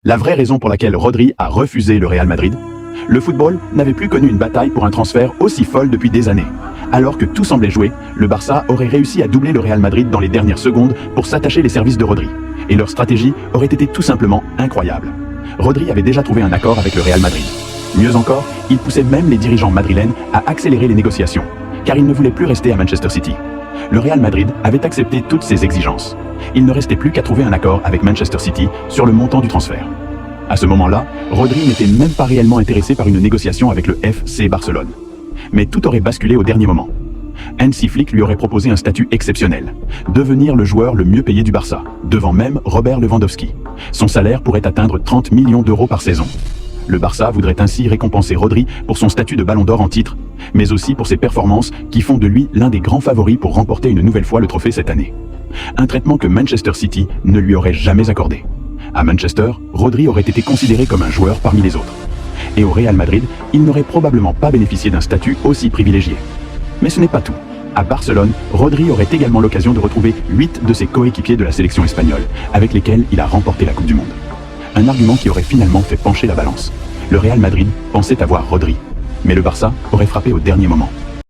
La vraie raison pour laquelle Rodri a refusé le Real Madrid? Le football n'avait plus connu une bataille pour un transfert aussi folle depuis des années. Alors que tout semblait jouer, le Barça aurait réussi à doubler le Real Madrid dans les dernières secondes pour s'attacher les services de Rodri. Et leur stratégie aurait été tout simplement incroyable. Rodri avait déjà trouvé un accord avec le Real Madrid. Mieux encore, il poussait même les dirigeants madrilènes à accélérer les négociations, car il ne voulait plus rester à Manchester City. Le Real Madrid avait accepté toutes ses exigences. Il ne restait plus qu'à trouver un accord avec Manchester City sur le montant du transfert. À ce moment-là, Rodri n'était même pas réellement intéressé par une négociation avec le FC Barcelone. Mais tout aurait basculé au dernier moment. Hansi Flick lui aurait proposé un statut exceptionnel, devenir le joueur le mieux payé du Barça, devant même Robert Lewandowski. Son salaire pourrait atteindre 30 millions d'euros par saison. Le Barça voudrait ainsi récompenser Rodri pour son statut de Ballon d'Or en titre, mais aussi pour ses performances qui font de lui l'un des grands favoris pour remporter une nouvelle fois le trophée cette année. Un traitement que Manchester City ne lui aurait jamais accordé. À Manchester, Rodri aurait été considéré comme un joueur parmi les autres. Et au Real Madrid, il n'aurait probablement pas bénéficié d'un statut aussi privilégié. Mais ce n'est pas tout. À Barcelone, Rodri aurait également l'occasion de retrouver 8 de ses coéquipiers de la sélection espagnole, avec lesquels il a remporté la Coupe du Monde. Un argument qui aurait finalement fait pencher la balance. Le Real Madrid pensait avoir Rodri, mais le Barça aurait frappé au dernier moment.